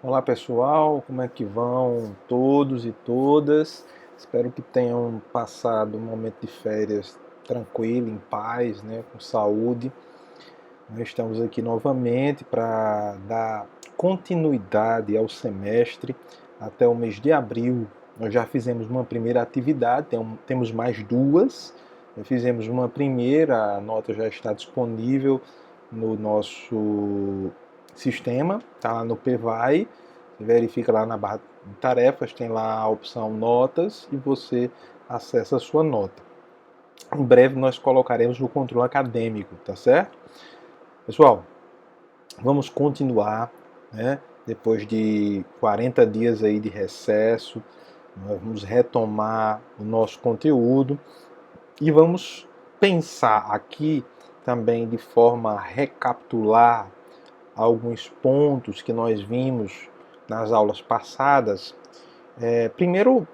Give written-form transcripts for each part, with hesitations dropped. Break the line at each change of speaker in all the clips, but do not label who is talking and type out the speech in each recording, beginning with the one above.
Olá pessoal, como é que vão todos e todas? Espero que tenham passado um momento de férias tranquilo, em paz, né, com saúde. Nós estamos aqui novamente para dar continuidade ao semestre até o mês de abril. Nós já fizemos uma primeira atividade, temos mais duas. Fizemos uma primeira, a nota já está disponível no nosso sistema, está lá no PVAI. Verifica lá na barra de tarefas, tem lá a opção notas e você acessa a sua nota. Em breve nós colocaremos no controle acadêmico, tá certo? Pessoal, vamos continuar, né? Depois de 40 dias aí de recesso, nós vamos retomar o nosso conteúdo e vamos pensar aqui também de forma a recapitular alguns pontos que nós vimos nas aulas passadas. Primeiro,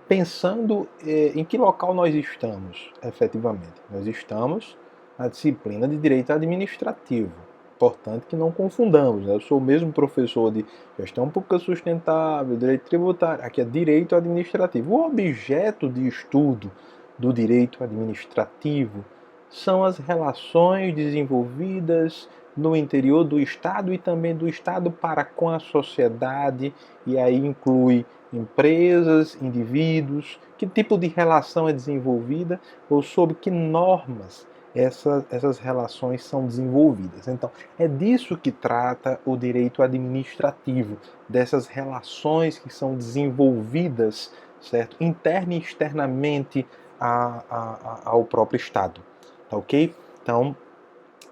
pensando em que local nós estamos, efetivamente. Nós estamos na disciplina de Direito Administrativo. Importante que não confundamos, né? Eu sou o mesmo professor de Gestão Pública Sustentável, Direito Tributário, aqui é Direito Administrativo. O objeto de estudo do Direito Administrativo são as relações desenvolvidas no interior do Estado e também do Estado para com a sociedade, e aí inclui empresas, indivíduos, que tipo de relação é desenvolvida ou sob que normas essas relações são desenvolvidas. Então, é disso que trata o direito administrativo, dessas relações que são desenvolvidas, certo? Interna e externamente ao próprio Estado, tá ok? Então,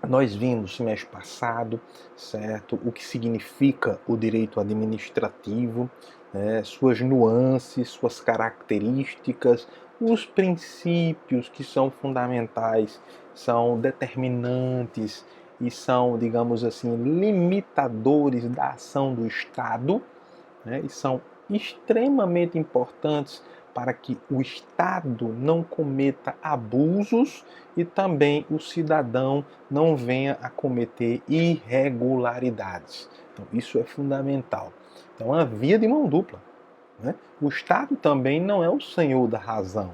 nós vimos no semestre passado, certo, o que significa o direito administrativo, né, suas nuances, suas características, os princípios que são fundamentais, são determinantes e são, digamos assim, limitadores da ação do Estado, né, e são extremamente importantes para que o Estado não cometa abusos e também o cidadão não venha a cometer irregularidades. Então, isso é fundamental. Então, é uma via de mão dupla, né? O Estado também não é o senhor da razão,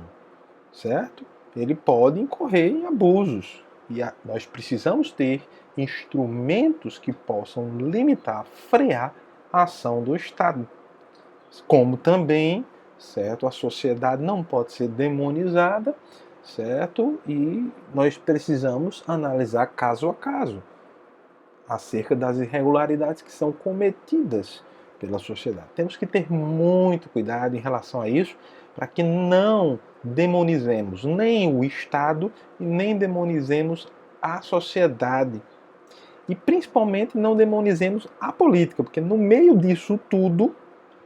certo? Ele pode incorrer em abusos e nós precisamos ter instrumentos que possam limitar, frear a ação do Estado. Como também, certo, a sociedade não pode ser demonizada, certo? E nós precisamos analisar caso a caso acerca das irregularidades que são cometidas pela sociedade. Temos que ter muito cuidado em relação a isso, para que não demonizemos nem o Estado e nem demonizemos a sociedade. E principalmente não demonizemos a política, porque no meio disso tudo,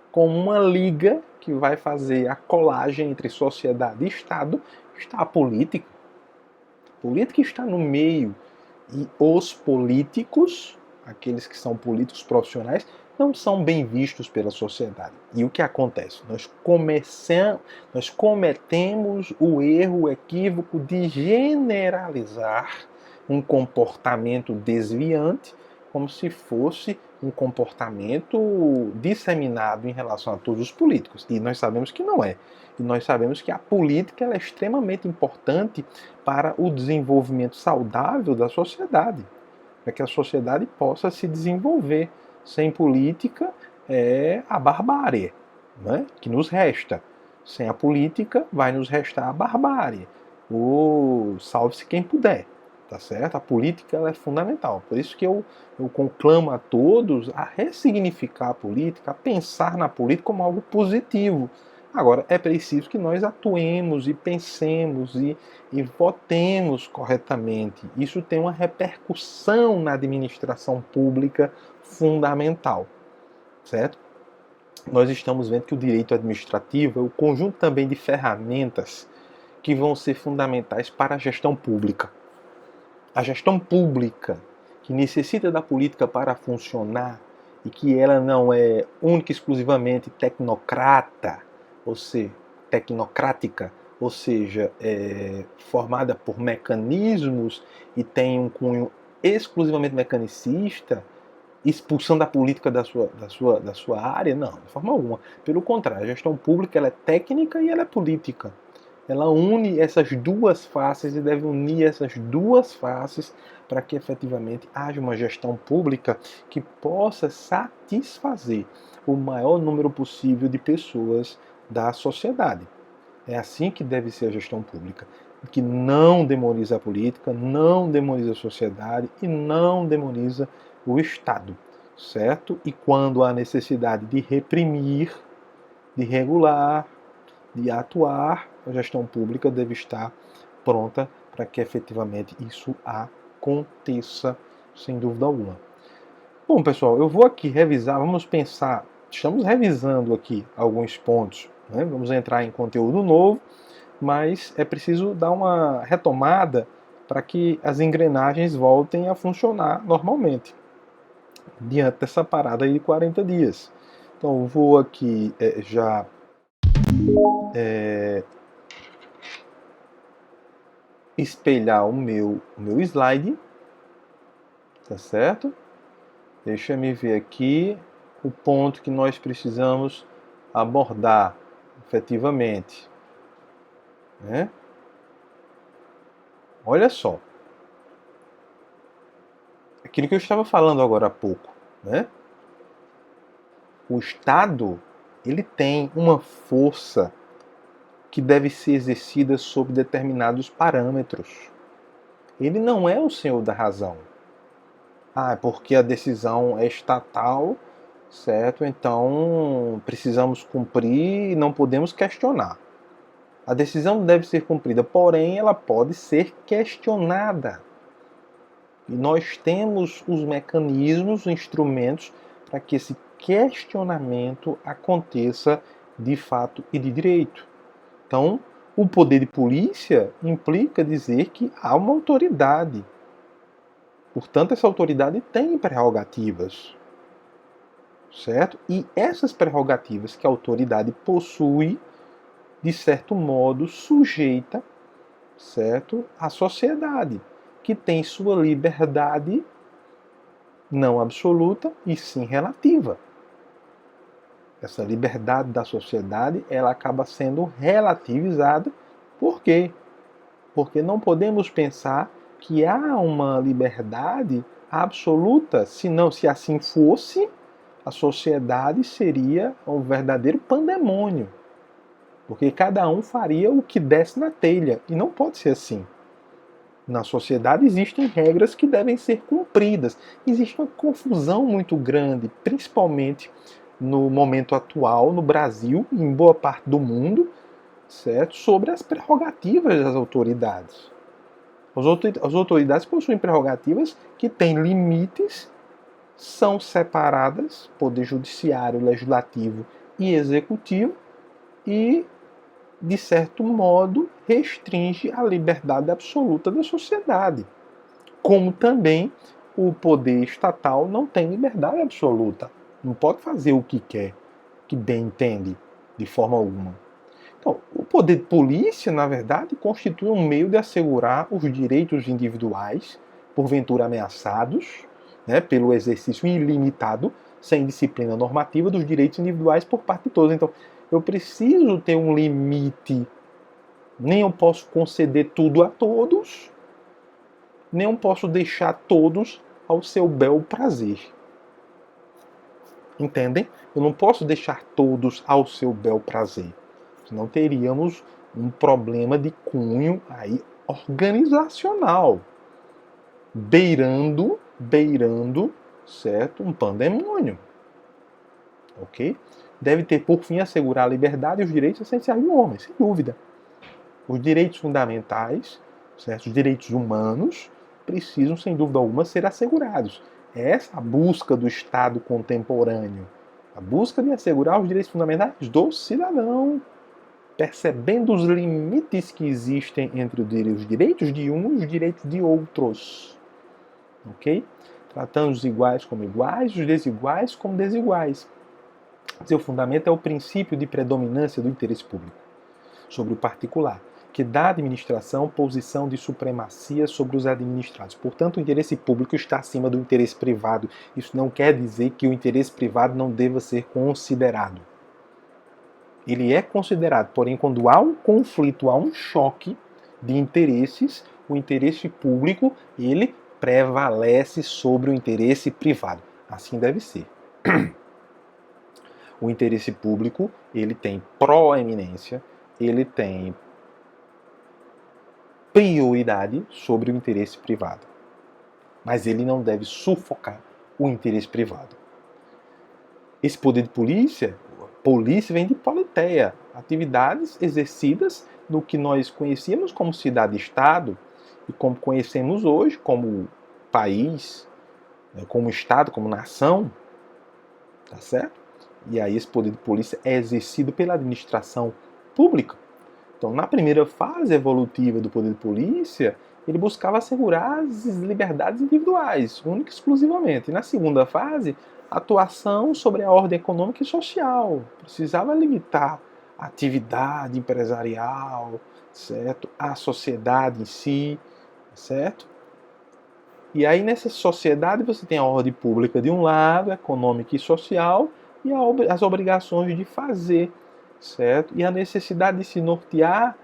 com uma liga que vai fazer a colagem entre sociedade e Estado, está a política. A política está no meio e os políticos, aqueles que são políticos profissionais, não são bem vistos pela sociedade. E o que acontece? Nós cometemos o erro, o equívoco de generalizar um comportamento desviante como se fosse um comportamento disseminado em relação a todos os políticos. E nós sabemos que não é. E nós sabemos que a política é extremamente importante para o desenvolvimento saudável da sociedade, para que a sociedade possa se desenvolver. Sem política é a barbárie, né, que nos resta. Sem a política vai nos restar a barbárie. O salve-se quem puder, tá certo? A política ela é fundamental. Por isso que eu conclamo a todos a ressignificar a política, a pensar na política como algo positivo. Agora, é preciso que nós atuemos e pensemos e votemos corretamente. Isso tem uma repercussão na administração pública fundamental, certo? Nós estamos vendo que o direito administrativo é o conjunto também de ferramentas que vão ser fundamentais para a gestão pública. A gestão pública, que necessita da política para funcionar e que ela não é única e exclusivamente tecnocrática, ou seja, formada por mecanismos e tem um cunho exclusivamente mecanicista, expulsando a política da sua área? Não, de forma alguma. Pelo contrário, a gestão pública ela é técnica e ela é política. Ela une essas duas faces e deve unir essas duas faces para que efetivamente haja uma gestão pública que possa satisfazer o maior número possível de pessoas da sociedade. É assim que deve ser a gestão pública, que não demoniza a política, não demoniza a sociedade e não demoniza o Estado, certo? E quando há necessidade de reprimir, de regular, de atuar, a gestão pública deve estar pronta para que efetivamente isso aconteça, sem dúvida alguma. Bom, pessoal, eu vou aqui revisar, vamos pensar, estamos revisando aqui alguns pontos, né? Vamos entrar em conteúdo novo, mas é preciso dar uma retomada para que as engrenagens voltem a funcionar normalmente, diante dessa parada aí de 40 dias. Então, eu vou aqui já espelhar o meu slide, tá certo? Deixa eu ver aqui o ponto que nós precisamos abordar efetivamente, né? Olha só, aquilo que eu estava falando agora há pouco, né? O Estado, ele tem uma força que deve ser exercida sob determinados parâmetros. Ele não é o senhor da razão. Ah, é porque a decisão é estatal, certo? Então precisamos cumprir e não podemos questionar. A decisão deve ser cumprida, porém ela pode ser questionada. E nós temos os mecanismos, os instrumentos para que esse questionamento aconteça de fato e de direito. Então, o poder de polícia implica dizer que há uma autoridade. Portanto, essa autoridade tem prerrogativas, certo? E essas prerrogativas que a autoridade possui, de certo modo, sujeita, certo, à sociedade, que tem sua liberdade não absoluta e sim relativa. Essa liberdade da sociedade, ela acaba sendo relativizada. Por quê? Porque não podemos pensar que há uma liberdade absoluta, senão, se assim fosse, a sociedade seria um verdadeiro pandemônio. Porque cada um faria o que desse na telha, e não pode ser assim. Na sociedade existem regras que devem ser cumpridas. Existe uma confusão muito grande, principalmente no momento atual, no Brasil e em boa parte do mundo, certo? Sobre as prerrogativas das autoridades. As autoridades possuem prerrogativas que têm limites, são separadas, poder judiciário, legislativo e executivo, e, de certo modo, restringe a liberdade absoluta da sociedade. Como também o poder estatal não tem liberdade absoluta. Não pode fazer o que quer, que bem entende, de forma alguma. Então, o poder de polícia, na verdade, constitui um meio de assegurar os direitos individuais, porventura ameaçados, né, pelo exercício ilimitado, sem disciplina normativa, dos direitos individuais por parte de todos. Então, eu preciso ter um limite. Nem eu posso conceder tudo a todos, nem eu posso deixar todos ao seu bel prazer. Entendem? Eu não posso deixar todos ao seu bel prazer. Senão teríamos um problema de cunho aí organizacional, beirando, certo, um pandemônio, ok? Deve ter por fim assegurar a liberdade e os direitos essenciais do homem, sem dúvida. Os direitos fundamentais, certo? Os direitos humanos precisam, sem dúvida alguma, ser assegurados. É essa a busca do Estado contemporâneo, a busca de assegurar os direitos fundamentais do cidadão, percebendo os limites que existem entre os direitos de uns e os direitos de outros. Ok? Tratando os iguais como iguais, os desiguais como desiguais. Seu fundamento é o princípio de predominância do interesse público sobre o particular. que dá à administração posição de supremacia sobre os administrados. Portanto, o interesse público está acima do interesse privado. Isso não quer dizer que o interesse privado não deva ser considerado. Ele é considerado, porém, quando há um conflito, há um choque de interesses, o interesse público, ele prevalece sobre o interesse privado. Assim deve ser. O interesse público, ele tem proeminência, ele tem prioridade sobre o interesse privado. Mas ele não deve sufocar o interesse privado. Esse poder de polícia vem de politeia, atividades exercidas no que nós conhecíamos como cidade-estado e como conhecemos hoje como país, como estado, como nação, tá certo? E aí esse poder de polícia é exercido pela administração pública. Então, na primeira fase evolutiva do poder de polícia, ele buscava assegurar as liberdades individuais, única e exclusivamente. E na segunda fase, atuação sobre a ordem econômica e social. Precisava limitar a atividade empresarial, certo? A sociedade em si, certo? E aí nessa sociedade você tem a ordem pública de um lado, econômica e social, e as obrigações de fazer, certo? E a necessidade de se nortear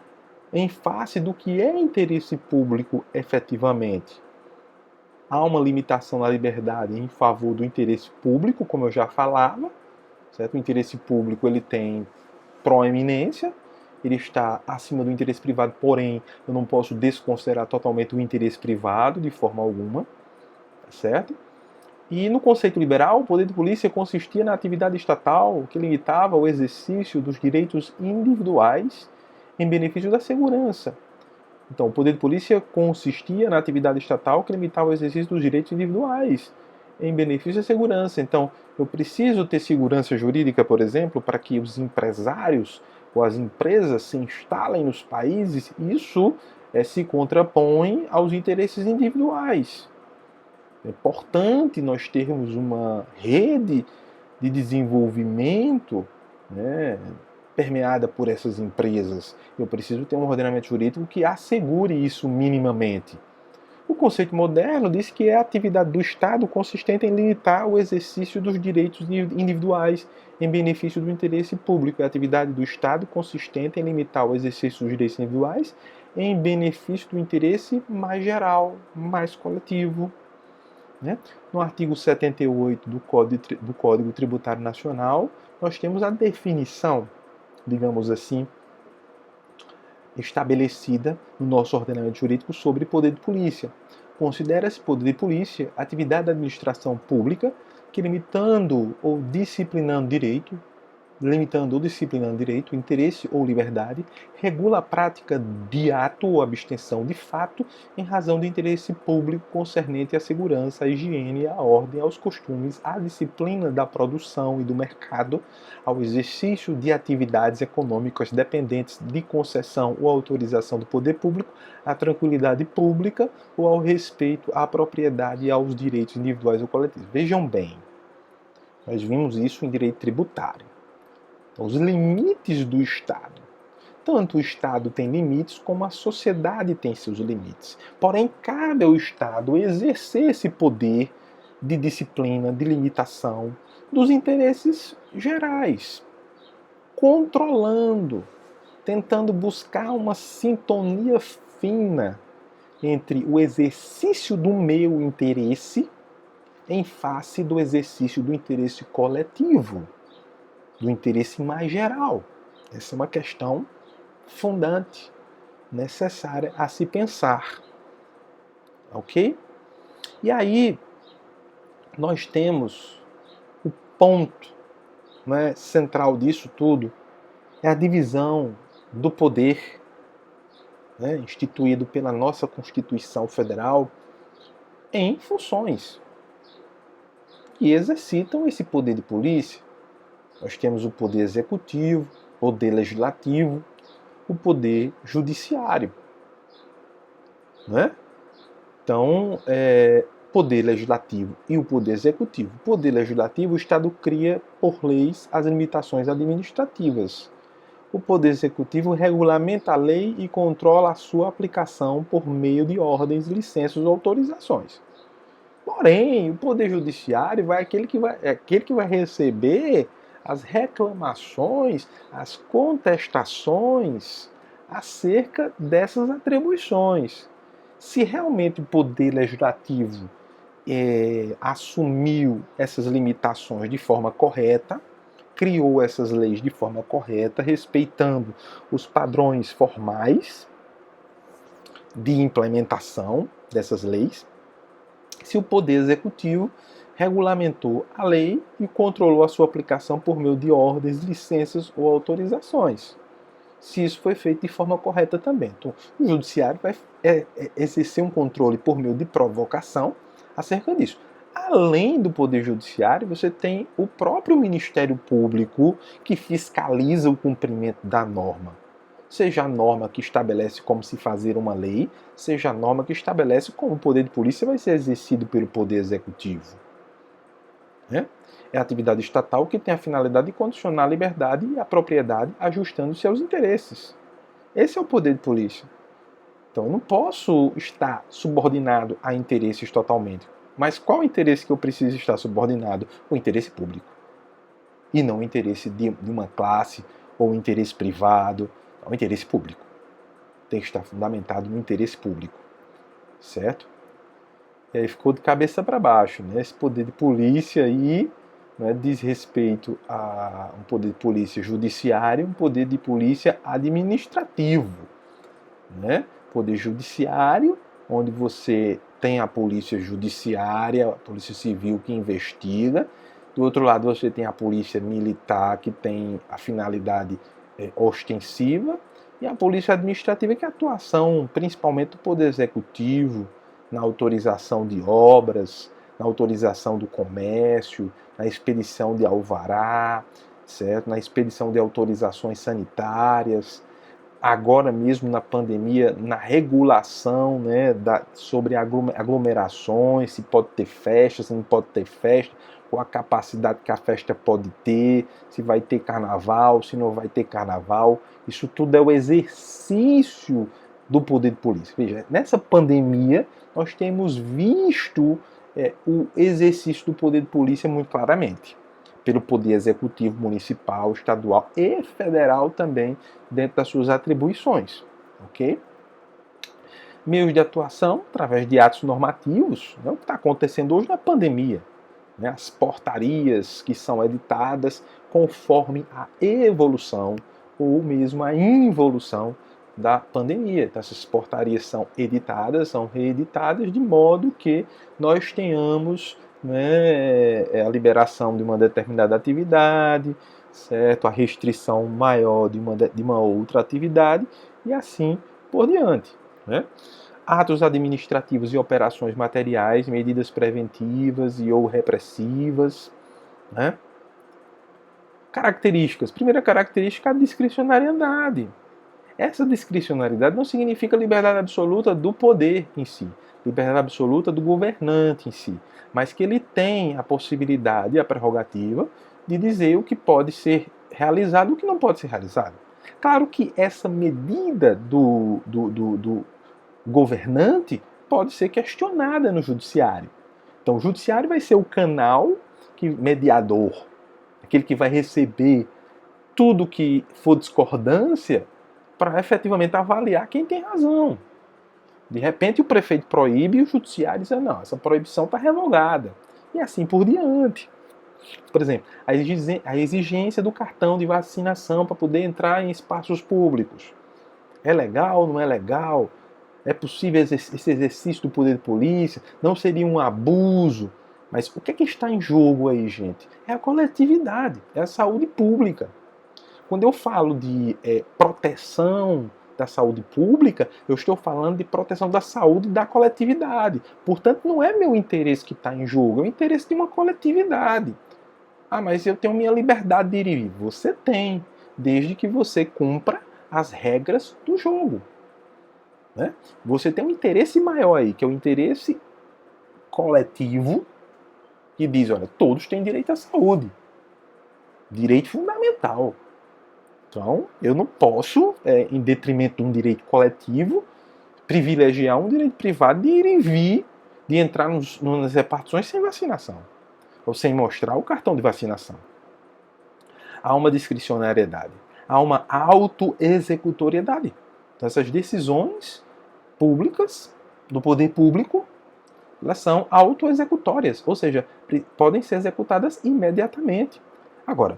em face do que é interesse público efetivamente. Há uma limitação na liberdade em favor do interesse público, como eu já falava, certo? O interesse público ele tem proeminência, ele está acima do interesse privado, porém eu não posso desconsiderar totalmente o interesse privado de forma alguma, certo? E no conceito liberal, o poder de polícia consistia na atividade estatal que limitava o exercício dos direitos individuais em benefício da segurança. Então, o poder de polícia consistia na atividade estatal que limitava o exercício dos direitos individuais em benefício da segurança. Então, eu preciso ter segurança jurídica, por exemplo, para que os empresários ou as empresas se instalem nos países. Isso se contrapõe aos interesses individuais. É importante nós termos uma rede de desenvolvimento, né, permeada por essas empresas. Eu preciso ter um ordenamento jurídico que assegure isso minimamente. O conceito moderno diz que é a atividade do Estado consistente em limitar o exercício dos direitos individuais em benefício do interesse público. É a atividade do Estado consistente em limitar o exercício dos direitos individuais em benefício do interesse mais geral, mais coletivo. Né? No artigo 78 do Código Tributário Nacional, nós temos a definição, digamos assim, estabelecida no nosso ordenamento jurídico sobre poder de polícia. Considera-se poder de polícia atividade da administração pública que, limitando ou disciplinando direito, interesse ou liberdade, regula a prática de ato ou abstenção de fato em razão do interesse público concernente à segurança, à higiene, à ordem, aos costumes, à disciplina da produção e do mercado, ao exercício de atividades econômicas dependentes de concessão ou autorização do poder público, à tranquilidade pública ou ao respeito à propriedade e aos direitos individuais ou coletivos. Vejam bem, nós vimos isso em direito tributário. Os limites do Estado. Tanto o Estado tem limites, como a sociedade tem seus limites. Porém, cabe ao Estado exercer esse poder de disciplina, de limitação dos interesses gerais, controlando, tentando buscar uma sintonia fina entre o exercício do meu interesse em face do exercício do interesse coletivo, do interesse mais geral. Essa é uma questão fundante, necessária a se pensar. Ok? E aí, nós temos o ponto, né, central disso tudo, é a divisão do poder, né, instituído pela nossa Constituição Federal em funções que exercitam esse poder de polícia. Nós temos o poder executivo, o poder legislativo, o poder judiciário. Né? Então, poder legislativo e o poder executivo. O poder legislativo, o Estado cria por leis as limitações administrativas. o Poder Executivo regulamenta a lei e controla a sua aplicação por meio de ordens, licenças ou autorizações. Porém, o Poder Judiciário é aquele que vai receber as reclamações, as contestações acerca dessas atribuições. Se realmente o Poder Legislativo assumiu essas limitações de forma correta, criou essas leis de forma correta, respeitando os padrões formais de implementação dessas leis, se o Poder Executivo regulamentou a lei e controlou a sua aplicação por meio de ordens, licenças ou autorizações. Se isso foi feito de forma correta também. Então, o Judiciário vai exercer um controle por meio de provocação acerca disso. Além do Poder Judiciário, você tem o próprio Ministério Público que fiscaliza o cumprimento da norma. Seja a norma que estabelece como se fazer uma lei, seja a norma que estabelece como o poder de polícia vai ser exercido pelo Poder Executivo. É a atividade estatal que tem a finalidade de condicionar a liberdade e a propriedade, ajustando-se aos interesses. Esse é o poder de polícia. Então eu não posso estar subordinado a interesses totalmente. Mas qual interesse que eu preciso estar subordinado? O interesse público. E não o interesse de uma classe ou o interesse privado. O interesse público. Tem que estar fundamentado no interesse público. Certo? E aí ficou de cabeça para baixo. Né? Esse poder de polícia aí, né, diz respeito a um poder de polícia judiciário, um poder de polícia administrativo. Né? Poder judiciário, onde você tem a polícia judiciária, a polícia civil que investiga. Do outro lado, você tem a polícia militar, que tem a finalidade ostensiva. E a polícia administrativa, que é a atuação principalmente do Poder Executivo, na autorização de obras, na autorização do comércio, na expedição de alvará, certo? Na expedição de autorizações sanitárias, agora mesmo na pandemia, na regulação, né, sobre aglomerações, se pode ter festa, se não pode ter festa, qual a capacidade que a festa pode ter, se vai ter carnaval, se não vai ter carnaval. Isso tudo é o exercício do poder de polícia. Veja, nessa pandemia, nós temos visto o exercício do poder de polícia muito claramente. Pelo poder executivo municipal, estadual e federal também, dentro das suas atribuições. Ok? Meios de atuação, através de atos normativos, né, o que está acontecendo hoje na pandemia. Né, as portarias que são editadas conforme a evolução ou mesmo a involução da pandemia. Então, essas portarias são editadas, são reeditadas, de modo que nós tenhamos, né, a liberação de uma determinada atividade, certo? A restrição maior de uma outra atividade e assim por diante. Né? Atos administrativos e operações materiais, medidas preventivas e ou repressivas. Né? Características. Primeira característica, a discricionariedade. Essa discricionariedade não significa liberdade absoluta do poder em si, liberdade absoluta do governante em si, mas que ele tem a possibilidade e a prerrogativa de dizer o que pode ser realizado e o que não pode ser realizado. Claro que essa medida do governante pode ser questionada no judiciário. Então o judiciário vai ser o canal mediador, aquele que vai receber tudo que for discordância para efetivamente avaliar quem tem razão. De repente o prefeito proíbe e o judiciário diz, não, essa proibição está revogada. E assim por diante. Por exemplo, a exigência do cartão de vacinação para poder entrar em espaços públicos. É legal, não é legal? É possível esse exercício do poder de polícia? Não seria um abuso? Mas o que é que está em jogo aí, gente? É a coletividade, é a saúde pública. Quando eu falo de proteção da saúde pública, eu estou falando de proteção da saúde da coletividade. Portanto, não é meu interesse que está em jogo, é o interesse de uma coletividade. Ah, mas eu tenho minha liberdade de ir e vir. Você tem, desde que você cumpra as regras do jogo. Né? Você tem um interesse maior aí, que é o interesse coletivo, que diz, olha, todos têm direito à saúde. Direito fundamental. Então, eu não posso, em detrimento de um direito coletivo, privilegiar um direito privado de ir e vir, de entrar nas repartições sem vacinação, ou sem mostrar o cartão de vacinação. Há uma discricionariedade, há uma autoexecutoriedade. Então, essas decisões públicas, do poder público, elas são autoexecutórias, ou seja, podem ser executadas imediatamente. Agora,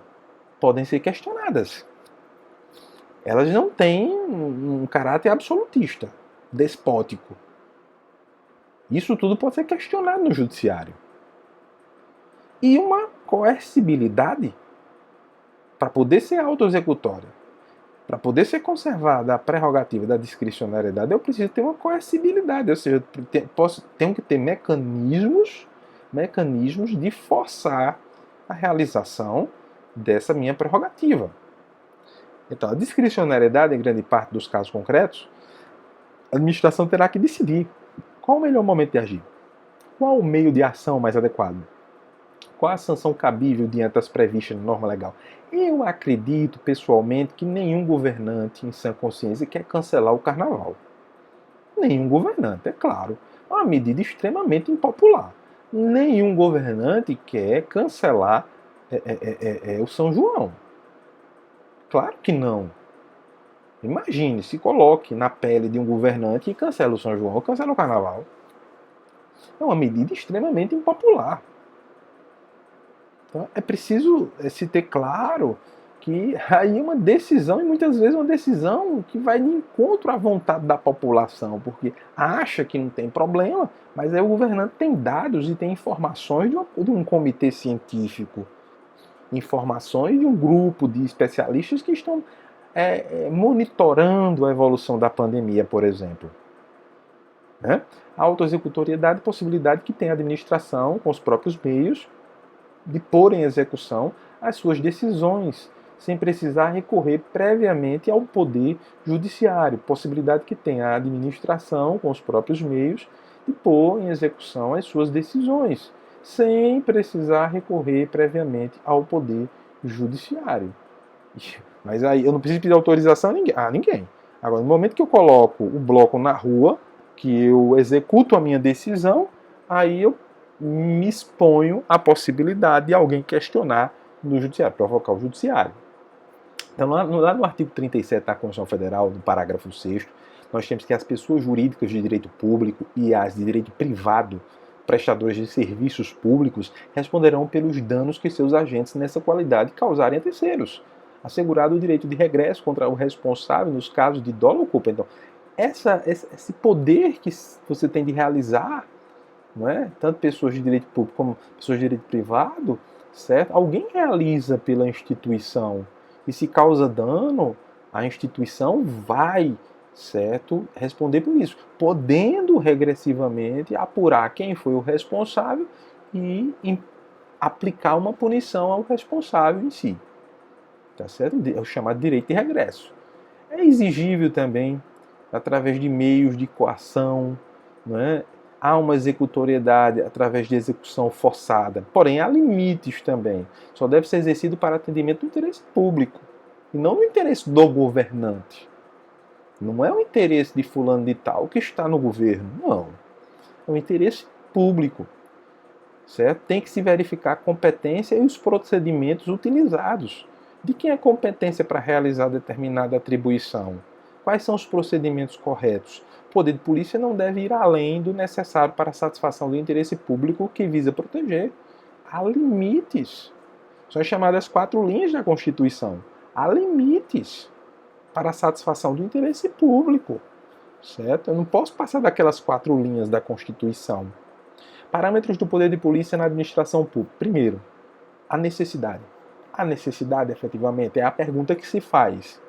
podem ser questionadas. Elas não têm um caráter absolutista, despótico. Isso tudo pode ser questionado no judiciário. E uma coercibilidade, para poder ser autoexecutória, para poder ser conservada a prerrogativa da discricionariedade, eu preciso ter uma coercibilidade, ou seja, tenho que ter mecanismos de forçar a realização dessa minha prerrogativa. Então, a discricionariedade, em grande parte dos casos concretos, a administração terá que decidir qual o melhor momento de agir, qual o meio de ação mais adequado, qual a sanção cabível diante das previstas na norma legal. Eu acredito, pessoalmente, que nenhum governante em sã consciência quer cancelar o carnaval. Nenhum governante, é claro. É uma medida extremamente impopular. Nenhum governante quer cancelar o São João. Claro que não. Imagine, se coloque na pele de um governante e cancela o São João ou cancela o carnaval. É uma medida extremamente impopular. Então, é preciso se ter claro que aí é uma decisão, e muitas vezes uma decisão que vai de encontro à vontade da população, porque acha que não tem problema, mas aí o governante tem dados e tem informações de um comitê científico, informações de um grupo de especialistas que estão monitorando a evolução da pandemia, por exemplo. Né? A autoexecutoriedade, possibilidade que tem a administração com os próprios meios de pôr em execução as suas decisões, sem precisar recorrer previamente ao poder judiciário. Possibilidade que tem a administração, com os próprios meios, de pôr em execução as suas decisões, sem precisar recorrer previamente ao poder judiciário. Mas aí eu não preciso pedir autorização a ninguém. Agora, no momento que eu coloco o bloco na rua, que eu executo a minha decisão, aí eu me exponho à possibilidade de alguém questionar no judiciário, provocar o judiciário. Então, lá no artigo 37 da Constituição Federal, no parágrafo 6º, nós temos que as pessoas jurídicas de direito público e as de direito privado, prestadores de serviços públicos, responderão pelos danos que seus agentes nessa qualidade causarem a terceiros, assegurado o direito de regresso contra o responsável nos casos de dolo ou culpa. Então, esse poder que você tem de realizar, não é? Tanto pessoas de direito público como pessoas de direito privado, certo? Alguém realiza pela instituição. E se causa dano, a instituição vai, certo, responder por isso, podendo regressivamente apurar quem foi o responsável e aplicar uma punição ao responsável em si. Tá certo? É o chamado direito de regresso. É exigível também, através de meios de coação, não é? Há uma executoriedade através de execução forçada. Porém, há limites também. Só deve ser exercido para atendimento do interesse público e não do interesse do governante. Não é o interesse de fulano de tal que está no governo. Não. É o interesse público. Certo? Tem que se verificar a competência e os procedimentos utilizados. De quem é a competência para realizar determinada atribuição? Quais são os procedimentos corretos? O poder de polícia não deve ir além do necessário para a satisfação do interesse público que visa proteger. Há limites. São as chamadas 4 linhas da Constituição. Há limites para a satisfação do interesse público. Certo? Eu não posso passar daquelas 4 linhas da Constituição. Parâmetros do poder de polícia na administração pública. Primeiro, a necessidade. A necessidade, efetivamente, é a pergunta que se faz.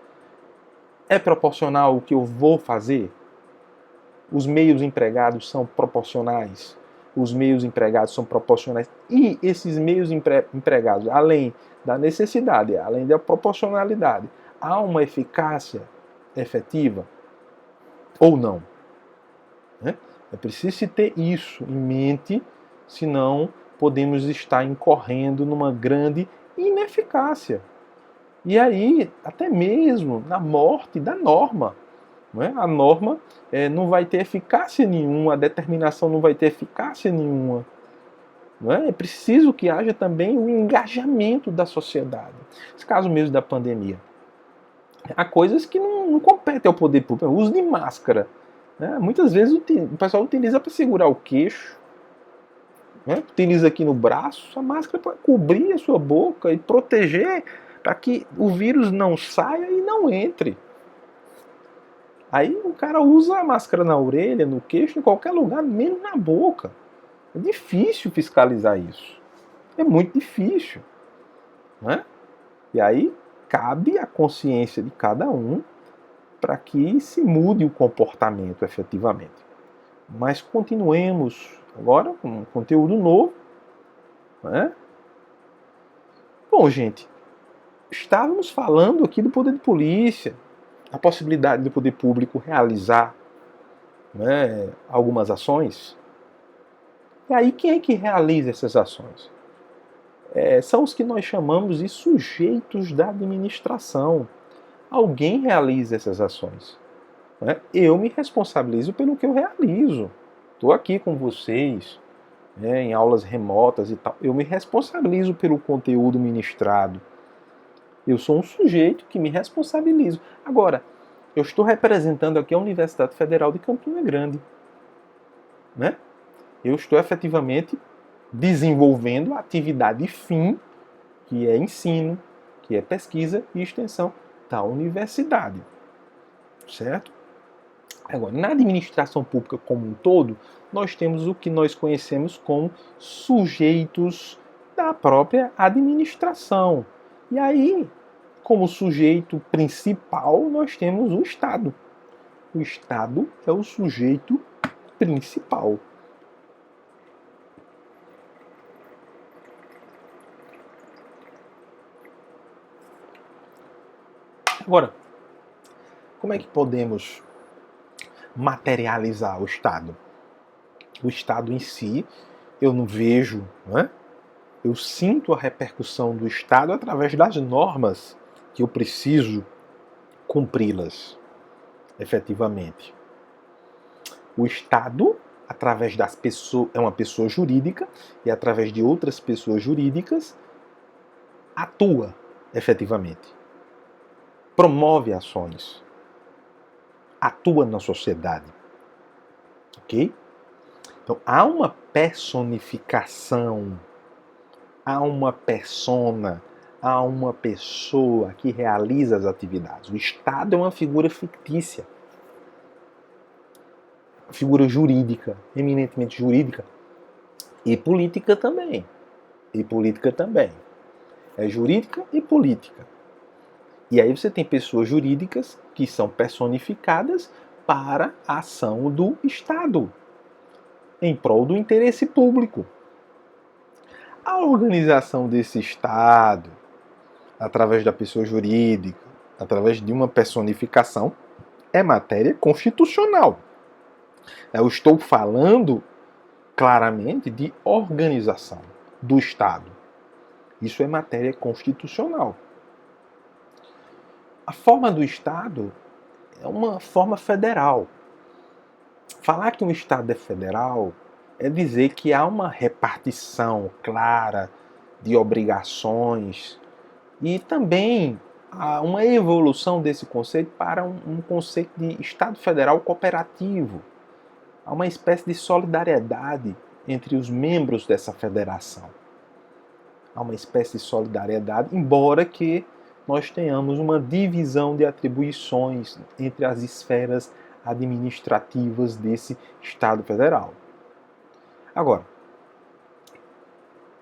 É proporcional o que eu vou fazer? Os meios empregados são proporcionais? Os meios empregados são proporcionais? E esses meios empregados, além da necessidade, além da proporcionalidade, há uma eficácia efetiva ou não? É preciso ter isso em mente, senão podemos estar incorrendo numa grande ineficácia. E aí, até mesmo na morte da norma. Não é? A norma não vai ter eficácia nenhuma, a determinação não vai ter eficácia nenhuma. Não é? É preciso que haja também o engajamento da sociedade. Esse caso mesmo da pandemia. Há coisas que não competem ao poder público. O uso de máscara. Né? Muitas vezes o pessoal utiliza para segurar o queixo, né? Utiliza aqui no braço, a máscara para cobrir a sua boca e proteger para que o vírus não saia e não entre. Aí o cara usa a máscara na orelha, no queixo, em qualquer lugar, menos na boca. É difícil fiscalizar isso. É muito difícil. Né? E aí cabe a consciência de cada um para que se mude o comportamento efetivamente. Mas continuemos agora com um conteúdo novo. Né? Bom, gente, estávamos falando aqui do poder de polícia, a possibilidade do poder público realizar, né, algumas ações. E aí, quem é que realiza essas ações? São os que nós chamamos de sujeitos da administração. Alguém realiza essas ações. Né? Eu me responsabilizo pelo que eu realizo. Estou aqui com vocês, né, em aulas remotas e tal. Eu me responsabilizo pelo conteúdo ministrado. Eu sou um sujeito que me responsabilizo. Agora, eu estou representando aqui a Universidade Federal de Campina Grande. Né? Eu estou efetivamente desenvolvendo a atividade fim, que é ensino, que é pesquisa e extensão da universidade. Certo? Agora, na administração pública como um todo, nós temos o que nós conhecemos como sujeitos da própria administração. E aí, como sujeito principal, nós temos o Estado. O Estado é o sujeito principal. Agora, como é que podemos materializar o Estado? O Estado em si, eu não vejo, né? Eu sinto a repercussão do Estado através das normas que eu preciso cumpri-las efetivamente. O Estado, através das pessoas, é uma pessoa jurídica e através de outras pessoas jurídicas, atua efetivamente. Promove ações. Atua na sociedade. Ok? Então, há uma personificação, há uma persona, há uma pessoa que realiza as atividades. O Estado é uma figura fictícia, figura jurídica, eminentemente jurídica, e política também. E política também. É jurídica e política. E aí você tem pessoas jurídicas que são personificadas para a ação do Estado, em prol do interesse público. A organização desse Estado, através da pessoa jurídica, através de uma personificação, é matéria constitucional. Eu estou falando claramente de organização do Estado. Isso é matéria constitucional. A forma do Estado é uma forma federal. Falar que um Estado é federal é dizer que há uma repartição clara de obrigações e também há uma evolução desse conceito para um conceito de Estado federal cooperativo. Há uma espécie de solidariedade entre os membros dessa federação. Há uma espécie de solidariedade, embora que nós tenhamos uma divisão de atribuições entre as esferas administrativas desse Estado federal. Agora,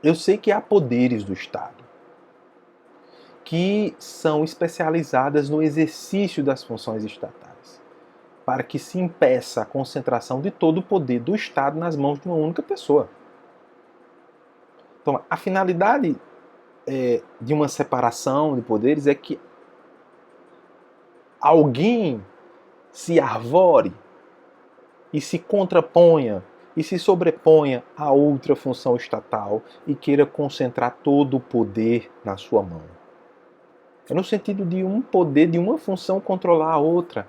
eu sei que há poderes do Estado que são especializadas no exercício das funções estatais, para que se impeça a concentração de todo o poder do Estado nas mãos de uma única pessoa. Então, a finalidade de uma separação de poderes é que alguém se arvore e se contraponha e se sobreponha a outra função estatal e queira concentrar todo o poder na sua mão. É no sentido de um poder, de uma função controlar a outra.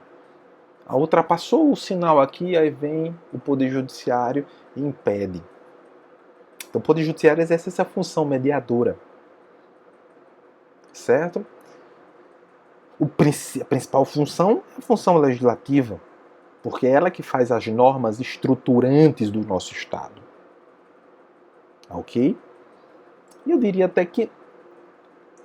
A outra passou o sinal aqui, aí vem o Poder Judiciário e impede. Então o Poder Judiciário exerce essa função mediadora. Certo? A principal função é a função legislativa, porque é ela que faz as normas estruturantes do nosso Estado. Ok? E eu diria até que,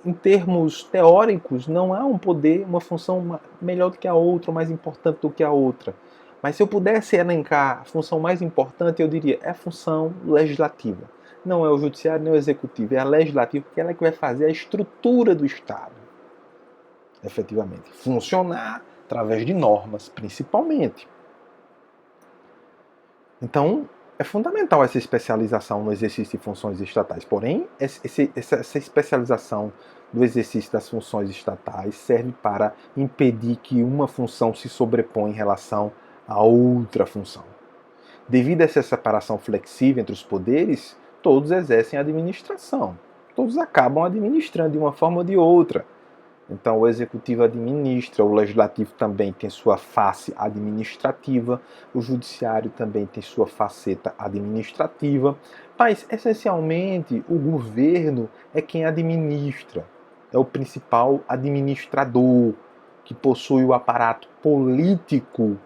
em termos teóricos, não há um poder, uma função melhor do que a outra, mais importante do que a outra. Mas se eu pudesse elencar a função mais importante, eu diria é a função legislativa. Não é o judiciário nem o executivo, é a legislativa, porque ela é que vai fazer a estrutura do Estado, efetivamente, funcionar através de normas, principalmente. Então, é fundamental essa especialização no exercício de funções estatais. Porém, essa especialização do exercício das funções estatais serve para impedir que uma função se sobreponha em relação a outra função. Devido a essa separação flexível entre os poderes, todos exercem a administração. Todos acabam administrando de uma forma ou de outra. Então, o executivo administra, o legislativo também tem sua face administrativa, o judiciário também tem sua faceta administrativa, mas, essencialmente, o governo é quem administra, é o principal administrador, que possui o aparato político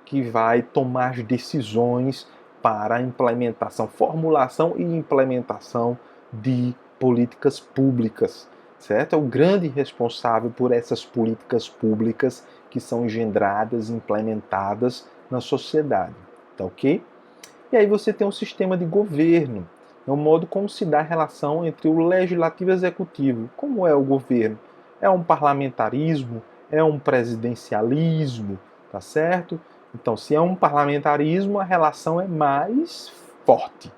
que vai tomar as decisões para a implementação, formulação e implementação de políticas públicas. Certo? É o grande responsável por essas políticas públicas que são engendradas, implementadas na sociedade. Tá ok? E aí você tem um sistema de governo. É o modo como se dá a relação entre o legislativo e o executivo. Como é o governo? É um parlamentarismo? É um presidencialismo? Tá certo? Então, se é um parlamentarismo, a relação é mais forte.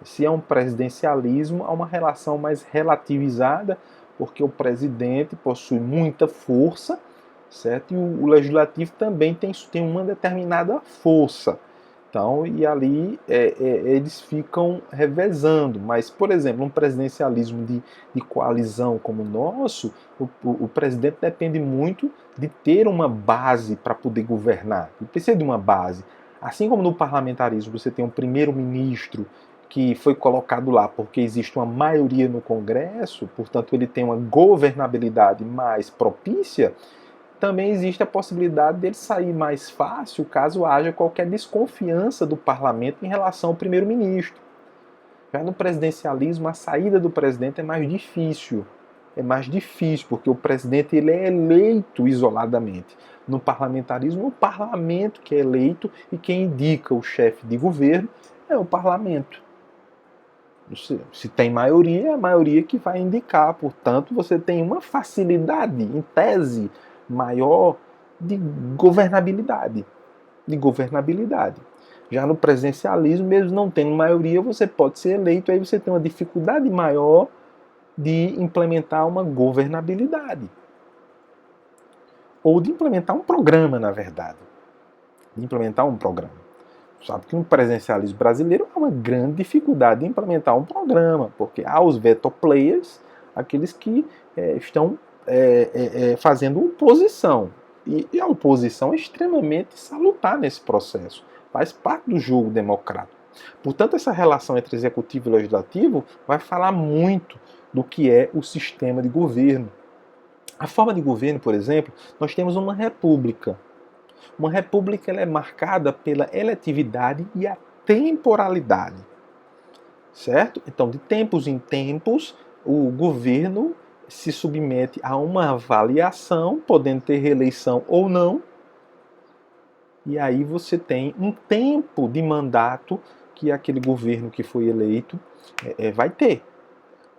Se é um presidencialismo, há uma relação mais relativizada, porque o presidente possui muita força, certo? E o legislativo também tem uma determinada força. Então, e ali eles ficam revezando. Mas, por exemplo, um presidencialismo de coalizão como o nosso, o presidente depende muito de ter uma base para poder governar. Ele precisa de uma base. Assim como no parlamentarismo você tem um primeiro-ministro que foi colocado lá porque existe uma maioria no Congresso, portanto ele tem uma governabilidade mais propícia, também existe a possibilidade dele sair mais fácil caso haja qualquer desconfiança do parlamento em relação ao primeiro-ministro. Já no presidencialismo, a saída do presidente é mais difícil. É mais difícil, porque o presidente ele é eleito isoladamente. No parlamentarismo, é o parlamento que é eleito e quem indica o chefe de governo é o parlamento. Se tem maioria, é a maioria que vai indicar. Portanto, você tem uma facilidade, em tese, maior de governabilidade. De governabilidade. Já no presidencialismo, mesmo não tendo maioria, você pode ser eleito, aí você tem uma dificuldade maior de implementar uma governabilidade. Ou de implementar um programa, na verdade. De implementar um programa. Sabe que no presidencialismo brasileiro há uma grande dificuldade de implementar um programa, porque há os veto players, aqueles que estão fazendo oposição. E a oposição é extremamente salutar nesse processo, faz parte do jogo democrático. Portanto, essa relação entre executivo e legislativo vai falar muito do que é o sistema de governo. A forma de governo, por exemplo, nós temos uma república. Uma república ela é marcada pela eletividade e a temporalidade, certo? Então, de tempos em tempos, o governo se submete a uma avaliação, podendo ter reeleição ou não, e aí você tem um tempo de mandato que aquele governo que foi eleito vai ter.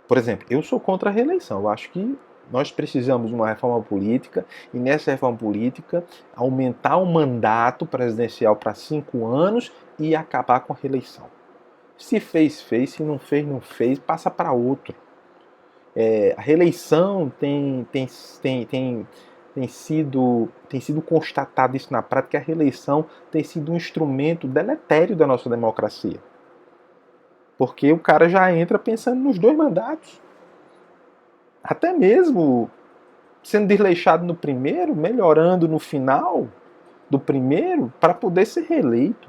Por exemplo, eu sou contra a reeleição. Eu acho que nós precisamos de uma reforma política e nessa reforma política aumentar o mandato presidencial para 5 anos e acabar com a reeleição. Se fez, fez. Se não fez, não fez. Passa para outro. A reeleição tem sido constatado isso na prática. A reeleição tem sido um instrumento deletério da nossa democracia. Porque o cara já entra pensando nos 2 mandatos. Até mesmo sendo desleixado no primeiro, melhorando no final do primeiro para poder ser reeleito.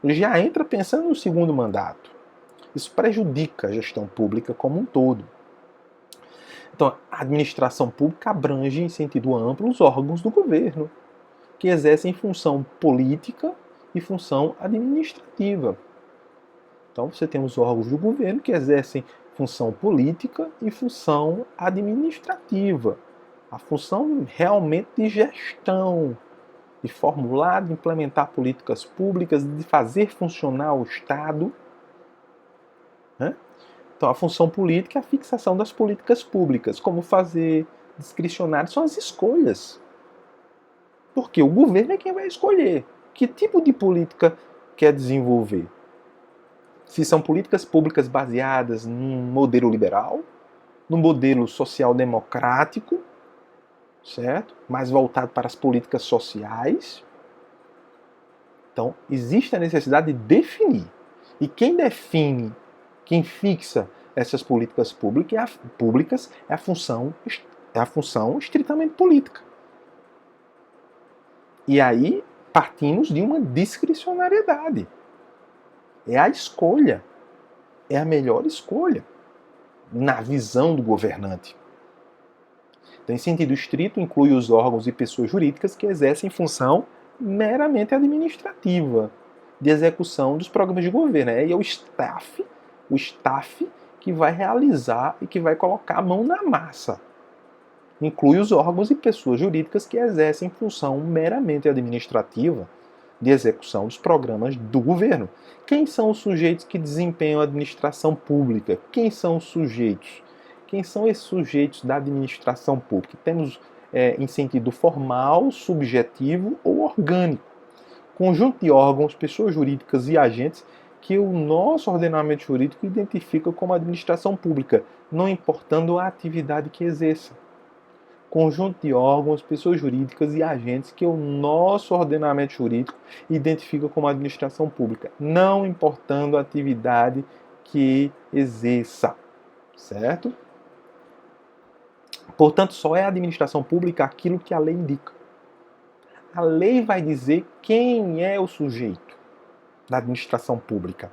Ele já entra pensando no segundo mandato. Isso prejudica a gestão pública como um todo. Então, a administração pública abrange, em sentido amplo, os órgãos do governo, que exercem função política e função administrativa. Então, você tem os órgãos do governo que exercem função política e função administrativa. A função realmente de gestão, de formular, de implementar políticas públicas, de fazer funcionar o Estado. Né? Então, a função política é a fixação das políticas públicas. Como fazer, discricionário, são as escolhas. Porque o governo é quem vai escolher que tipo de política quer desenvolver. Se são políticas públicas baseadas num modelo liberal, num modelo social-democrático, certo? Mais voltado para as políticas sociais. Então, existe a necessidade de definir. E quem define, quem fixa essas políticas públicas é a função estritamente política. E aí partimos de uma discricionariedade. É a escolha. É a melhor escolha na visão do governante. Então, em sentido estrito, inclui os órgãos e pessoas jurídicas que exercem função meramente administrativa de execução dos programas de governo. E é o staff que vai realizar e que vai colocar a mão na massa. Inclui os órgãos e pessoas jurídicas que exercem função meramente administrativa de execução dos programas do governo. Quem são os sujeitos que desempenham a administração pública? Quem são os sujeitos? Quem são esses sujeitos da administração pública? Temos em sentido formal, subjetivo ou orgânico. Conjunto de órgãos, pessoas jurídicas e agentes que o nosso ordenamento jurídico identifica como administração pública, não importando a atividade que exerça. Conjunto de órgãos, pessoas jurídicas e agentes que o nosso ordenamento jurídico identifica como administração pública, não importando a atividade que exerça, certo? Portanto, só é a administração pública aquilo que a lei indica. A lei vai dizer quem é o sujeito da administração pública.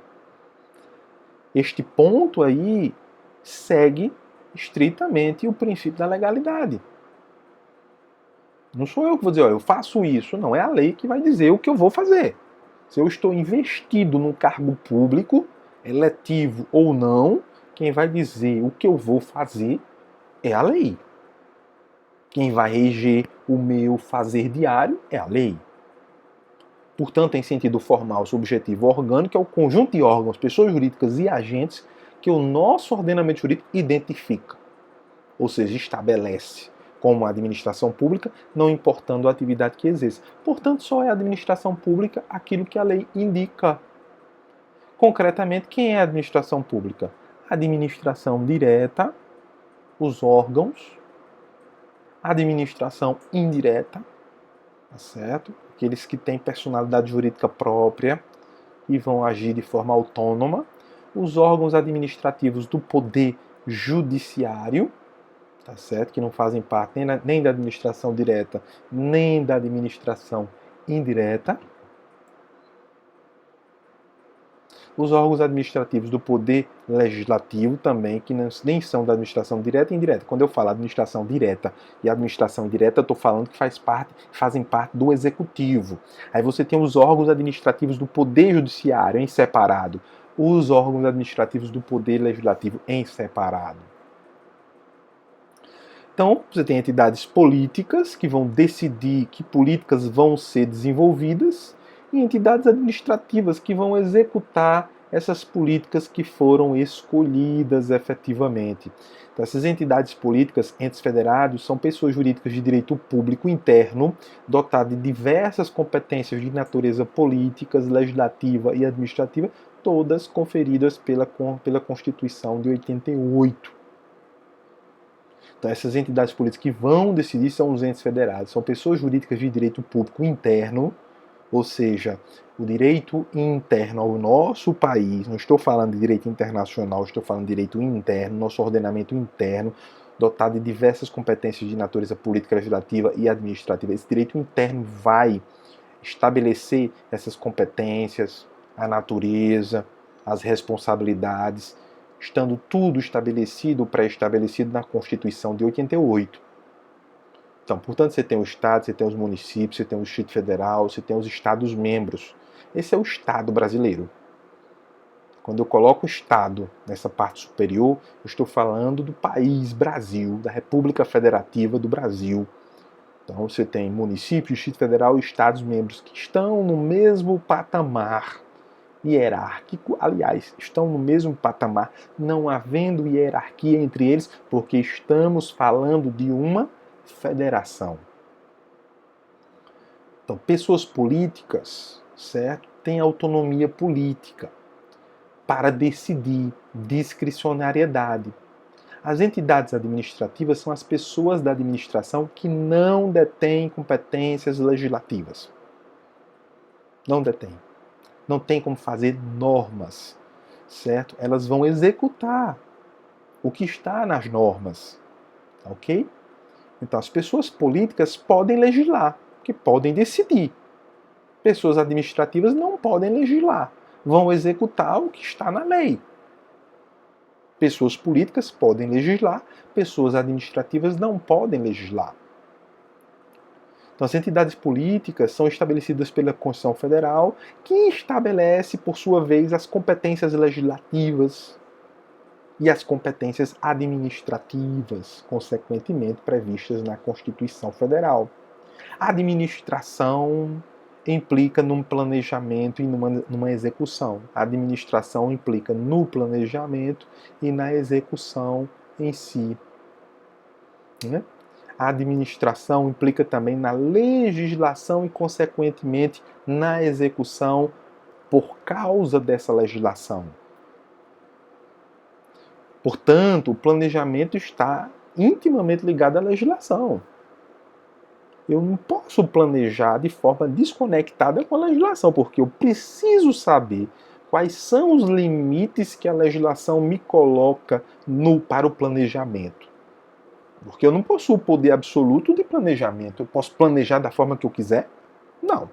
Este ponto aí segue estritamente o princípio da legalidade. Não sou eu que vou dizer, eu faço isso. Não, é a lei que vai dizer o que eu vou fazer. Se eu estou investido num cargo público, eletivo ou não, quem vai dizer o que eu vou fazer é a lei. Quem vai reger o meu fazer diário é a lei. Portanto, em sentido formal, subjetivo, orgânico, é o conjunto de órgãos, pessoas jurídicas e agentes que o nosso ordenamento jurídico identifica. Ou seja, estabelece como administração pública, não importando a atividade que exerce. Portanto, só é a administração pública aquilo que a lei indica. Concretamente, quem é a administração pública? A administração direta, os órgãos, a administração indireta, tá certo? Aqueles que têm personalidade jurídica própria e vão agir de forma autônoma, os órgãos administrativos do poder judiciário, tá certo? Que não fazem parte nem da administração direta, nem da administração indireta. Os órgãos administrativos do poder legislativo também, que nem são da administração direta e indireta. Quando eu falo administração direta e administração indireta, eu estou falando que fazem parte do executivo. Aí você tem os órgãos administrativos do poder judiciário em separado, os órgãos administrativos do poder legislativo em separado. Então, você tem entidades políticas que vão decidir que políticas vão ser desenvolvidas e entidades administrativas que vão executar essas políticas que foram escolhidas efetivamente. Então, essas entidades políticas, entes federados, são pessoas jurídicas de direito público interno, dotadas de diversas competências de natureza política, legislativa e administrativa, todas conferidas pela Constituição de 88. Então, essas entidades políticas que vão decidir são os entes federados, são pessoas jurídicas de direito público interno, ou seja, o direito interno ao nosso país, não estou falando de direito internacional, estou falando de direito interno, nosso ordenamento interno, dotado de diversas competências de natureza política, legislativa e administrativa. Esse direito interno vai estabelecer essas competências, a natureza, as responsabilidades, estando tudo estabelecido, pré-estabelecido na Constituição de 88. Então, portanto, você tem o Estado, você tem os municípios, você tem o Distrito Federal, você tem os Estados-membros. Esse é o Estado brasileiro. Quando eu coloco o Estado nessa parte superior, eu estou falando do país Brasil, da República Federativa do Brasil. Então você tem município, Distrito Federal e Estados-membros que estão no mesmo patamar hierárquico, aliás, estão no mesmo patamar, não havendo hierarquia entre eles, porque estamos falando de uma federação. Então, pessoas políticas, certo, têm autonomia política para decidir, discricionariedade. As entidades administrativas são as pessoas da administração que não detêm competências legislativas. Não detêm. Não tem como fazer normas, certo? Elas vão executar o que está nas normas, ok? Então, as pessoas políticas podem legislar, que podem decidir. Pessoas administrativas não podem legislar, vão executar o que está na lei. Pessoas políticas podem legislar, pessoas administrativas não podem legislar. Então, as entidades políticas são estabelecidas pela Constituição Federal, que estabelece, por sua vez, as competências legislativas e as competências administrativas, consequentemente previstas na Constituição Federal. A administração implica num planejamento e numa execução. A administração implica no planejamento e na execução em si. Né? A administração implica também na legislação e, consequentemente, na execução por causa dessa legislação. Portanto, o planejamento está intimamente ligado à legislação. Eu não posso planejar de forma desconectada com a legislação, porque eu preciso saber quais são os limites que a legislação me coloca para o planejamento. Porque eu não possuo o poder absoluto de planejamento. Eu posso planejar da forma que eu quiser? Não.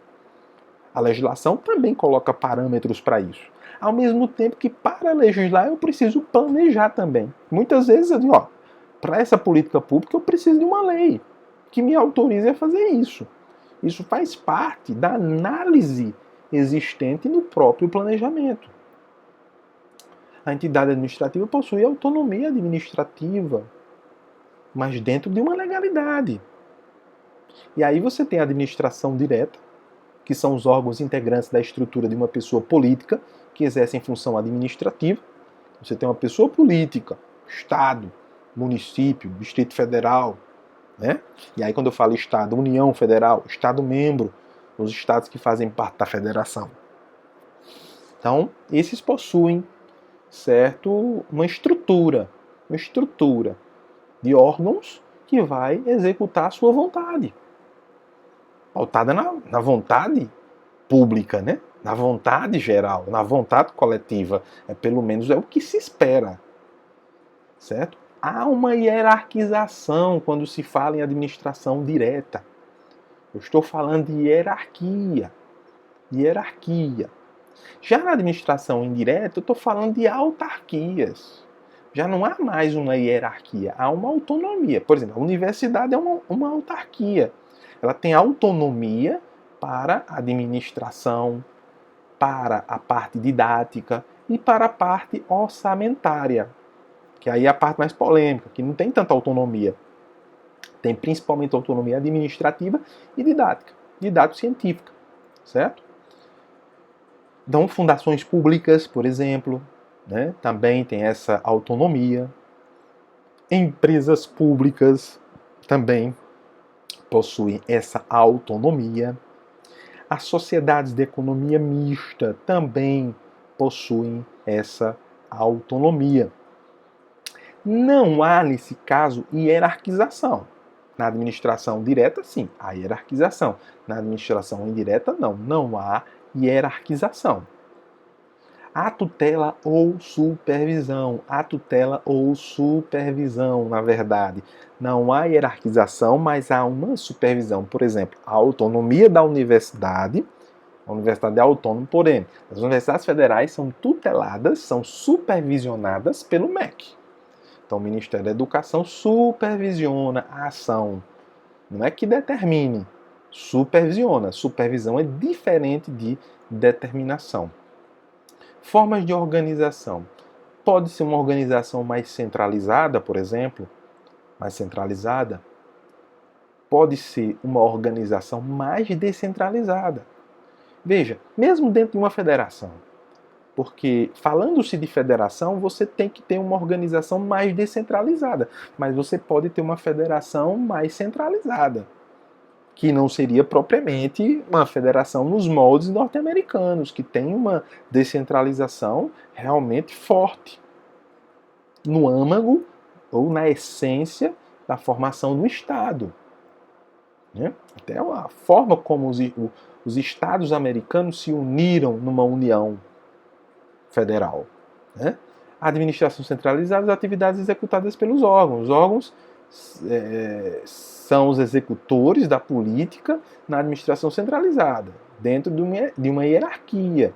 A legislação também coloca parâmetros para isso. Ao mesmo tempo que, para legislar, eu preciso planejar também. Muitas vezes eu digo, para essa política pública eu preciso de uma lei que me autorize a fazer isso. Isso faz parte da análise existente no próprio planejamento. A entidade administrativa possui autonomia administrativa, mas dentro de uma legalidade. E aí você tem a administração direta, que são os órgãos integrantes da estrutura de uma pessoa política que exercem função administrativa. Você tem uma pessoa política, Estado, município, Distrito Federal, né? E aí quando eu falo Estado, União Federal, Estado-membro, os estados que fazem parte da federação. Então, esses possuem, certo, uma estrutura de órgãos que vai executar a sua vontade. Pautada na vontade pública, né? Na vontade geral, na vontade coletiva. Pelo menos é o que se espera. Certo? Há uma hierarquização quando se fala em administração direta. Eu estou falando de hierarquia. Hierarquia. Já na administração indireta, eu estou falando de autarquias. Já não há mais uma hierarquia, há uma autonomia. Por exemplo, a universidade é uma autarquia. Ela tem autonomia para a administração, para a parte didática e para a parte orçamentária, que aí é a parte mais polêmica, que não tem tanta autonomia. Tem principalmente autonomia administrativa e didática, didático-científica, certo? Então, fundações públicas, por exemplo, né, também tem essa autonomia. Empresas públicas também possuem essa autonomia. As sociedades de economia mista também possuem essa autonomia. Não há, nesse caso, hierarquização. Na administração direta, sim, há hierarquização. Na administração indireta, não há hierarquização. A tutela ou supervisão. A tutela ou supervisão, na verdade. Não há hierarquização, mas há uma supervisão. Por exemplo, a autonomia da universidade. A universidade é autônoma, porém, as universidades federais são tuteladas, são supervisionadas pelo MEC. Então, o Ministério da Educação supervisiona a ação. Não é que determine, supervisiona. Supervisão é diferente de determinação. Formas de organização. Pode ser uma organização mais centralizada, por exemplo, mais centralizada. Pode ser uma organização mais descentralizada. Veja, mesmo dentro de uma federação, porque falando-se de federação, você tem que ter uma organização mais descentralizada, mas você pode ter uma federação mais centralizada, que não seria propriamente uma federação nos moldes norte-americanos, que tem uma descentralização realmente forte, no âmago ou na essência da formação do Estado. Né? Até a forma como os estados americanos se uniram numa união federal. Né? A administração centralizada, as atividades executadas pelos órgãos. Os órgãos são os executores da política na administração centralizada, dentro de uma hierarquia.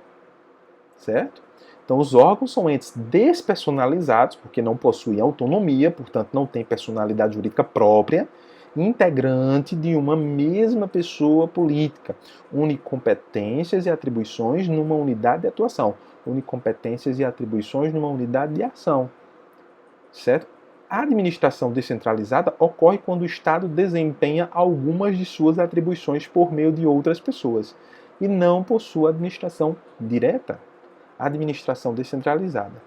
Certo? Então, os órgãos são entes despersonalizados, porque não possuem autonomia, portanto, não têm personalidade jurídica própria, integrante de uma mesma pessoa política, une competências e atribuições numa unidade de atuação, une competências e atribuições numa unidade de ação, certo? A administração descentralizada ocorre quando o Estado desempenha algumas de suas atribuições por meio de outras pessoas e não possui administração direta. A administração descentralizada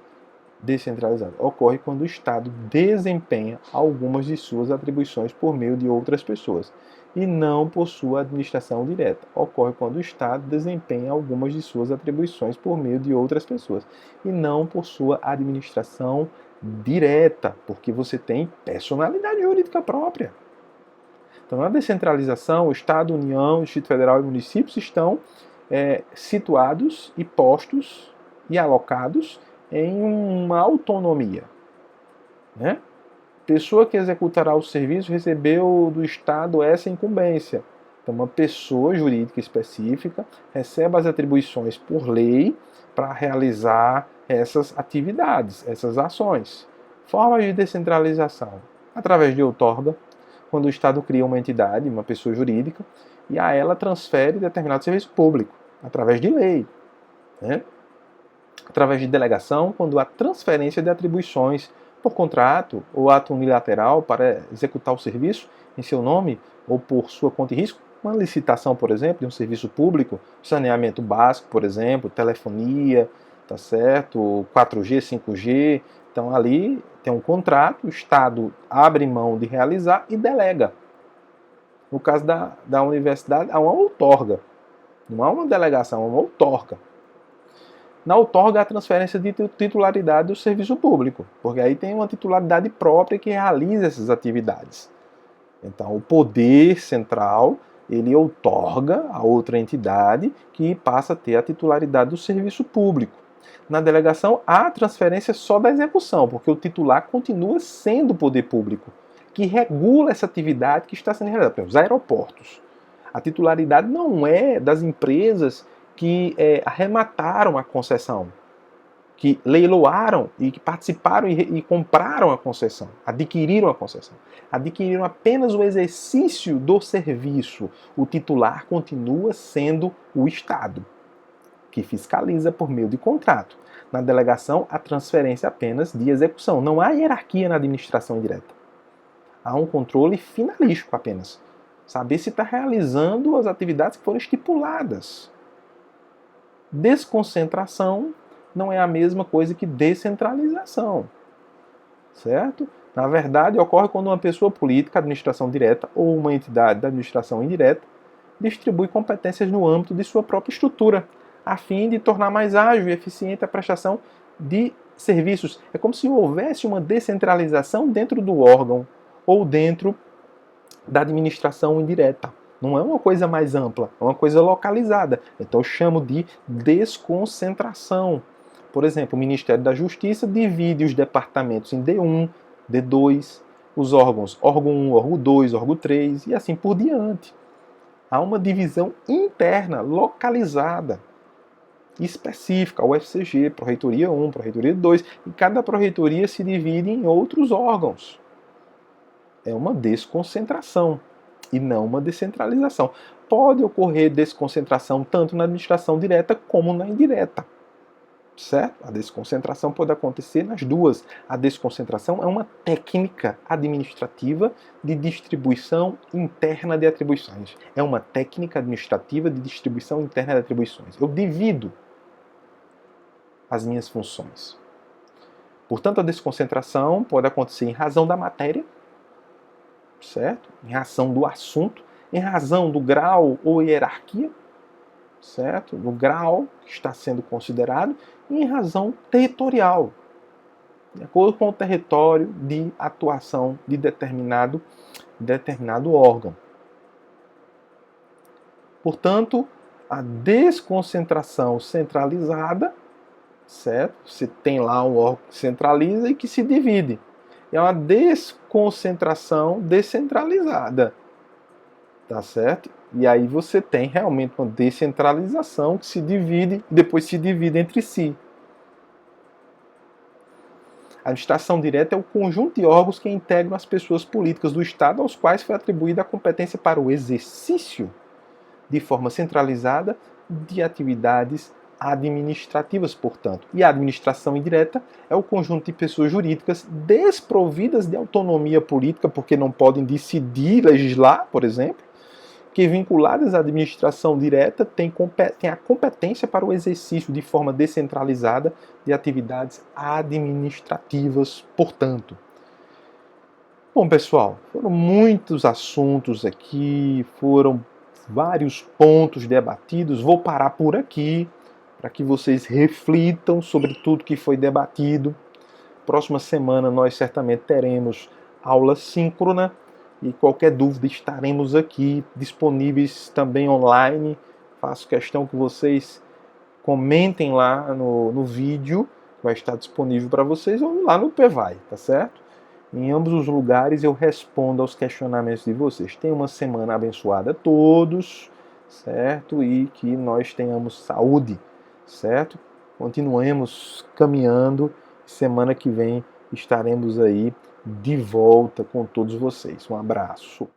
ocorre quando o Estado desempenha algumas de suas atribuições por meio de outras pessoas e não possui administração direta. Ocorre quando o Estado desempenha algumas de suas atribuições por meio de outras pessoas e não possui administração direta, porque você tem personalidade jurídica própria. Então, na descentralização, o Estado, União, Distrito Federal e municípios estão situados e postos e alocados em uma autonomia. Né? Pessoa que executará o serviço recebeu do Estado essa incumbência. Então, uma pessoa jurídica específica recebe as atribuições por lei para realizar essas atividades, essas ações. Formas de descentralização. Através de outorga, quando o Estado cria uma entidade, uma pessoa jurídica, e a ela transfere determinado serviço público, através de lei. Né? Através de delegação, quando há transferência de atribuições por contrato ou ato unilateral para executar o serviço em seu nome ou por sua conta e risco, uma licitação, por exemplo, de um serviço público, saneamento básico, por exemplo, telefonia, tá certo? 4G, 5G. Então ali tem um contrato, o Estado abre mão de realizar e delega. No caso da universidade, há uma outorga. Não há uma delegação, há uma outorga. Na outorga, a transferência de titularidade do serviço público, porque aí tem uma titularidade própria que realiza essas atividades. Então, o poder central, ele outorga a outra entidade que passa a ter a titularidade do serviço público. Na delegação, há transferência só da execução, porque o titular continua sendo o poder público, que regula essa atividade que está sendo realizada. Por exemplo, os aeroportos. A titularidade não é das empresas que arremataram a concessão, que leiloaram e que participaram e compraram a concessão, adquiriram a concessão. Adquiriram apenas o exercício do serviço. O titular continua sendo o Estado, que fiscaliza por meio de contrato. Na delegação, a transferência apenas de execução. Não há hierarquia na administração indireta. Há um controle finalístico apenas. Saber se está realizando as atividades que foram estipuladas. Desconcentração não é a mesma coisa que descentralização, certo? Na verdade, ocorre quando uma pessoa política, administração direta, ou uma entidade da administração indireta, distribui competências no âmbito de sua própria estrutura, a fim de tornar mais ágil e eficiente a prestação de serviços. É como se houvesse uma descentralização dentro do órgão ou dentro da administração indireta. Não é uma coisa mais ampla, é uma coisa localizada. Então eu chamo de desconcentração. Por exemplo, o Ministério da Justiça divide os departamentos em D1, D2, os órgãos, órgão 1, órgão 2, órgão 3 e assim por diante. Há uma divisão interna, localizada, específica, a UFCG, Pró-Reitoria 1, Pró-Reitoria 2, e cada Pró-Reitoria se divide em outros órgãos. É uma desconcentração e não uma descentralização. Pode ocorrer desconcentração tanto na administração direta como na indireta. Certo? A desconcentração pode acontecer nas duas. A desconcentração é uma técnica administrativa de distribuição interna de atribuições. É uma técnica administrativa de distribuição interna de atribuições. Eu divido as minhas funções. Portanto, a desconcentração pode acontecer em razão da matéria, certo? Em razão do assunto, em razão do grau ou hierarquia, certo? Do grau que está sendo considerado, e em razão territorial, de acordo com o território de atuação de determinado órgão. Portanto, a desconcentração centralizada, certo? Você tem lá um órgão que centraliza e que se divide. É uma desconcentração descentralizada, tá certo? E aí você tem realmente uma descentralização que se divide, depois se divide entre si. A administração direta é o conjunto de órgãos que integram as pessoas políticas do Estado aos quais foi atribuída a competência para o exercício, de forma centralizada, de atividades administrativas, portanto. E a administração indireta é o conjunto de pessoas jurídicas desprovidas de autonomia política, porque não podem decidir, legislar, por exemplo, que vinculadas à administração direta têm a competência para o exercício de forma descentralizada de atividades administrativas, portanto. Bom, pessoal, foram muitos assuntos aqui, foram vários pontos debatidos. Vou parar por aqui para que vocês reflitam sobre tudo que foi debatido. Próxima semana nós certamente teremos aula síncrona. E qualquer dúvida, estaremos aqui disponíveis também online. Faço questão que vocês comentem lá no vídeo, que vai estar disponível para vocês, ou lá no PVAI, tá certo? Em ambos os lugares eu respondo aos questionamentos de vocês. Tenham uma semana abençoada a todos, certo? E que nós tenhamos saúde, certo? Continuemos caminhando. Semana que vem estaremos aí de volta com todos vocês. Um abraço.